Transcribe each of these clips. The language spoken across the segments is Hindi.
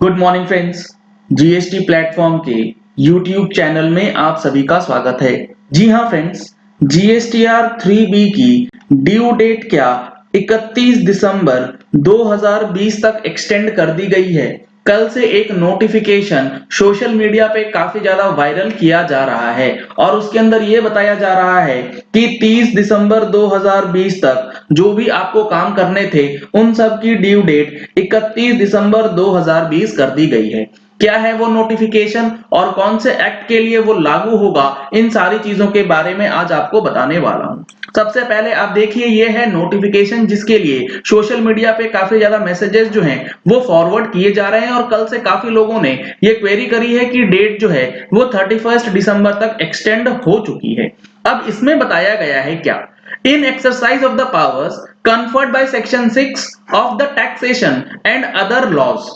Good morning friends. GST platform के यूट्यूब चैनल में आप सभी का स्वागत है। जी हाँ फ्रेंड्स, जीएसटीआर 3B की ड्यू डेट क्या 31 दिसंबर 2020 तक एक्सटेंड कर दी गई है। कल से एक नोटिफिकेशन सोशल मीडिया पे काफी ज्यादा वायरल किया जा रहा है और उसके अंदर ये बताया जा रहा है कि 30 दिसंबर 2020 तक जो भी आपको काम करने थे उन सब की ड्यू डेट 31 दिसंबर 2020 कर दी गई है। क्या है वो नोटिफिकेशन और कौन से एक्ट के लिए वो लागू होगा, इन सारी चीजों के बारे में आज आपको बताने वाला हूं। सबसे पहले आप देखिए, ये है नोटिफिकेशन जिसके लिए सोशल मीडिया पे काफी ज्यादा मैसेजेस जो हैं वो फॉरवर्ड किए जा रहे हैं और कल से काफी लोगों ने ये क्वेरी करी है कि डेट जो है वो 31 दिसंबर तक एक्सटेंड हो चुकी है। अब इसमें बताया गया है क्या, in exercise of the powers conferred by section 6 of the taxation and other laws।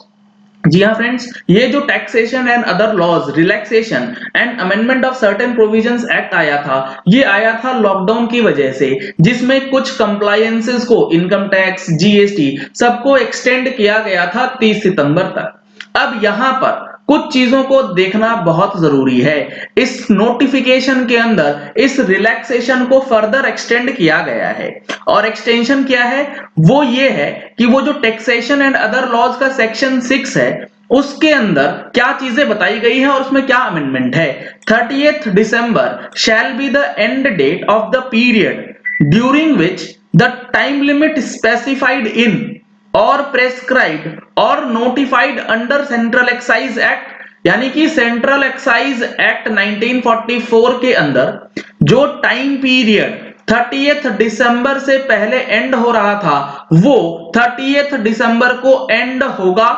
जी हाँ फ्रेंड्स, ये जो taxation and other laws relaxation and amendment of certain provisions act आया था, ये आया था लॉकडाउन की वजह से, जिसमें कुछ कंप्लायंसेस को इनकम टैक्स जीएसटी सबको एक्सटेंड किया गया था 30 सितंबर तक। अब यहाँ पर कुछ चीजों को देखना बहुत जरूरी है। इस नोटिफिकेशन के अंदर इस रिलैक्सेशन को फर्दर एक्सटेंड किया गया है और एक्सटेंशन क्या है वो ये है कि वो जो टैक्सेशन एंड अदर लॉज का सेक्शन 6 है उसके अंदर क्या चीजें बताई गई है और उसमें क्या अमेंडमेंट है। 30th December shall be the end date of the period during which the time limit specified in or prescribed or notified under central excise act, यानी कि सेंट्रल एक्साइज एक्ट 1944 के अंदर जो टाइम पीरियड 30th दिसंबर से पहले एंड हो रहा था वो 30th दिसंबर को एंड होगा।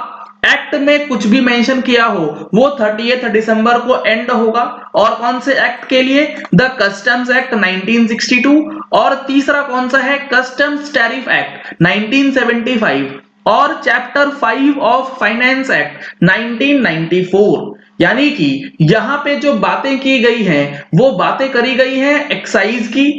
एक्ट में कुछ भी मेंशन किया हो वो 30th दिसंबर को एंड होगा। और कौन से एक्ट के लिए? द कस्टम्स एक्ट 1962 और तीसरा कौन सा है? कस्टम्स टैरिफ एक्ट 1975 और चैप्टर 5 ऑफ फाइनेंस एक्ट 1994। यानी कि यहां पे जो बातें की गई हैं वो बातें करी गई हैं एक्साइज की,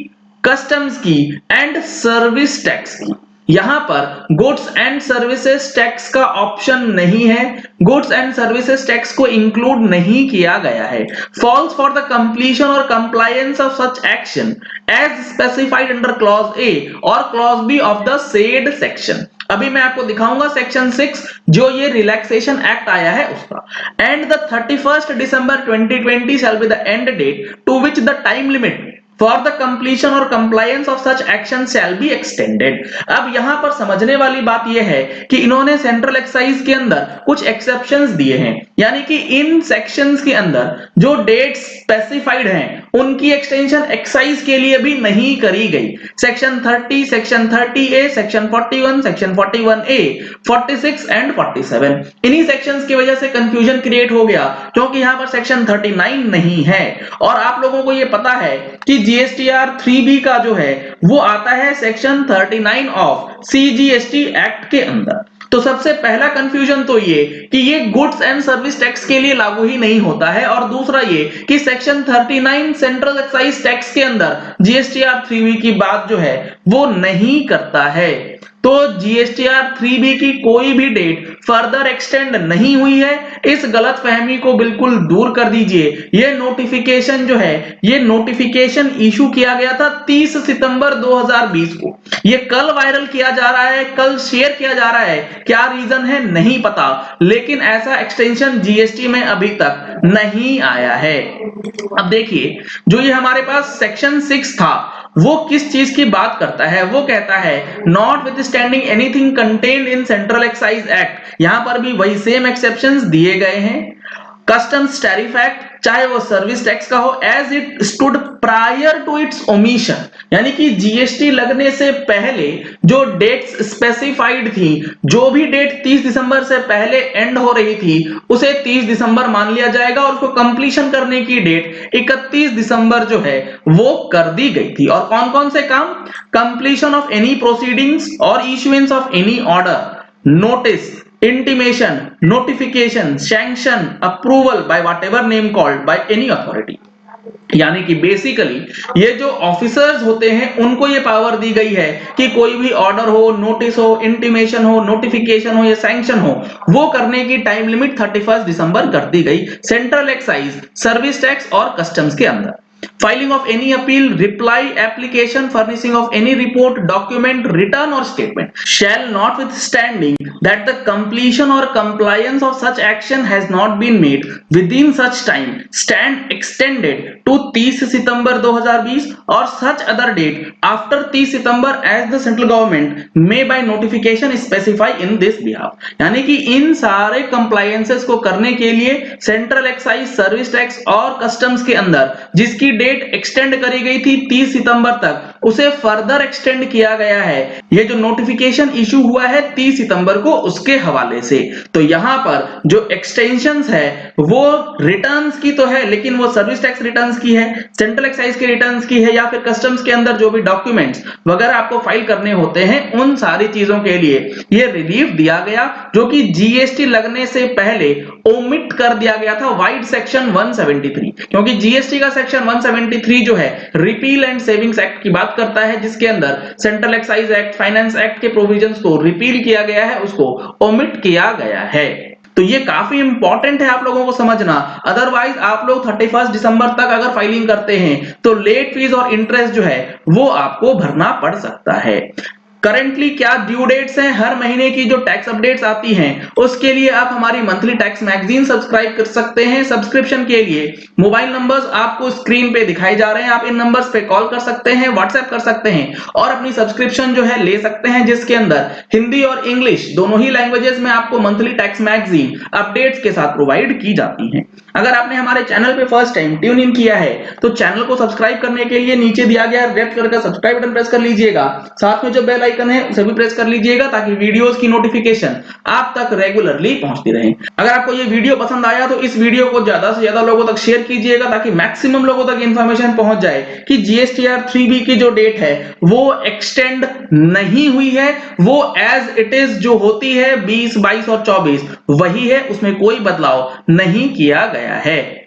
कस्टम्स की एंड सर्विस टैक्स की। यहां पर गुड्स एंड सर्विसेज टैक्स का ऑप्शन नहीं है, गुड्स एंड सर्विसेज टैक्स को इंक्लूड नहीं किया गया है। Falls for the completion or compliance of such action as specified under clause A or clause B of the said section. अभी मैं आपको दिखाऊंगा सेक्शन 6 जो ये रिलैक्सेशन एक्ट आया है उसका। And the 31st December 2020 shall be the end date to which the time limit for the completion or compliance of such action shall be extended. अब यहां पर समझने वाली बात यह है कि इन्होंने सेंट्रल एक्साइज के अंदर कुछ एक्सेप्शंस दिए हैं, यानी कि इन सेक्शंस के अंदर जो डेट्स स्पेसिफाइड हैं उनकी एक्सटेंशन एक्साइज के लिए भी नहीं करी गई। Section 30, section 30A, section 41, section 41A, 46 and 47। इन्हीं सेक्शंस की वजह से कंफ्यूजन क्रिएट हो गया क्योंकि यहां पर सेक्शन 39 नहीं है। और आप लोगों को यह पता है कि जीएसटीआर 3B का जो है वो आता है सेक्शन 39 ऑफ सीजीएसटी एक्ट के अंदर। तो सबसे पहला कंफ्यूजन तो ये कि ये गुड्स एंड सर्विस टैक्स के लिए लागू ही नहीं होता है, और दूसरा ये कि सेक्शन 39 सेंट्रल एक्साइज टैक्स के अंदर जीएसटीआर 3B की बात जो है वो नहीं करता है। तो जीएसटीआर 3B की कोई भी डेट फर्दर एक्सटेंड नहीं हुई है। इस गलतफहमी को बिल्कुल दूर कर दीजिए। ये नोटिफिकेशन जो है ये नोटिफिकेशन इशू किया गया था 30 सितंबर 2020 को। ये कल वायरल किया जा रहा है, कल शेयर किया जा रहा है। क्या रीजन है नहीं पता, लेकिन ऐसा एक्सटेंशन जीएसटी में अभी तक नहीं आया है। अब देखिए, जो ये हमारे पास सेक्शन 6 था वो किस चीज की बात करता है? वो कहता है not with standing anything contained in central excise act. यहां पर भी वही सेम एक्सेप्शंस दिए गए हैं। कस्टम्स टैरिफ एक्ट, चाहे वो सर्विस टैक्स का हो, as it stood prior to its omission, यानी कि जीएसटी लगने से पहले जो डेट्स स्पेसिफाइड थी, जो भी डेट 30 दिसंबर से पहले एंड हो रही थी उसे 30 दिसंबर मान लिया जाएगा और उसको कंप्लीशन करने की डेट 31 दिसंबर जो है वो कर दी गई थी। और कौन कौन से काम? कंप्लीशन ऑफ एनी प्रोसीडिंग्स और issuance of any order, notice, intimation, notification, sanction, approval by whatever name called by any authority। यानी कि बेसिकली ये जो ऑफिसर्स होते हैं उनको ये पावर दी गई है कि कोई भी ऑर्डर हो, नोटिस हो, इंटीमेशन हो, नोटिफिकेशन हो या सैंक्शन हो, वो करने की टाइम लिमिट 31 दिसंबर कर दी गई सेंट्रल एक्साइज, सर्विस टैक्स और कस्टम्स के अंदर। Filing of any appeal, reply, application, furnishing of any report, document, return or statement shall notwithstanding that the completion or compliance of such action has not been made within such time stand extended to 30 September 2020 or such other date after 30 September as the central government may by notification specify in this behalf। यानी कि इन सारे कंप्लायंसेस को करने के लिए सेंट्रल एक्साइज, सर्विस टैक्स और कस्टम्स के अंदर जिसकी डेट एक्सटेंड करी गई थी 30 सितंबर तक, उसे फर्दर एक्सटेंड किया गया है। ये जो नोटिफिकेशन इशू हुआ है 30 सितंबर को, उसके हवाले से। तो यहां पर जो एक्सटेंशंस है वो रिटर्न्स की तो है, लेकिन वो सर्विस टैक्स रिटर्न्स की है, सेंट्रल एक्साइज के रिटर्न्स की है, या फिर कस्टम्स के अंदर जो भी डॉक्यूमेंट्स वगैरह आपको फाइल करने होते हैं, उन सारी चीजों के लिए ये रिलीफ दिया गया, जो कि जीएसटी लगने से पहले ओमिट कर दिया गया था वाइड सेक्शन 173। क्योंकि जीएसटी का सेक्शन 173 जो है रिपील एंड सेविंग्स एक्ट की बात करता है, जिसके अंदर central excise act, finance act के प्रोविजंस को रिपील किया गया है, उसको ओमिट किया गया है। तो ये काफी इंपॉर्टेंट है आप लोगों को समझना। अदरवाइज आप लोग 31 दिसंबर तक अगर फाइलिंग करते हैं तो लेट फीस और इंटरेस्ट जो है वो आपको भरना पड़ सकता है। करंटली क्या ड्यू डेट्स हैं, हर महीने की जो टैक्स अपडेट्स आती हैं उसके लिए आप हमारी मंथली टैक्स मैगजीन सब्सक्राइब कर सकते हैं। सब्सक्रिप्शन के लिए मोबाइल नंबर्स आपको स्क्रीन पे दिखाई जा रहे हैं, आप इन नंबर्स पे कॉल कर सकते हैं, व्हाट्सएप कर सकते हैं और अपनी सब्सक्रिप्शन जो है ले सकते हैं, जिसके अंदर हिंदी और इंग्लिश दोनों ही लैंग्वेजेस में आपको मंथली टैक्स मैगजीन अपडेट्स के साथ प्रोवाइड की जाती हैं। अगर आपने हमारे चैनल पे फर्स्ट टाइम ट्यून इन किया है तो चैनल को सब्सक्राइब करने के लिए नीचे दिया गया रेड कलर का सब्सक्राइब बटन प्रेस कर लीजिएगा, साथ में जो बेल आइकन है उसे भी प्रेस कर लीजिएगा ताकि वीडियोस की नोटिफिकेशन आप तक रेगुलरली पहुंचती रहे। अगर आपको ये वीडियो पसंद आया तो इस वीडियो को ज्यादा से ज्यादा लोगों तक शेयर कीजिएगा ताकि मैक्सिमम लोगों तक इंफॉर्मेशन पहुंच जाए कि जीएसटीआर 3B की जो डेट है वो एक्सटेंड नहीं हुई है, वो एज इट इज जो होती है 20, 22 और 24 वही है, उसमें कोई बदलाव नहीं किया गया है।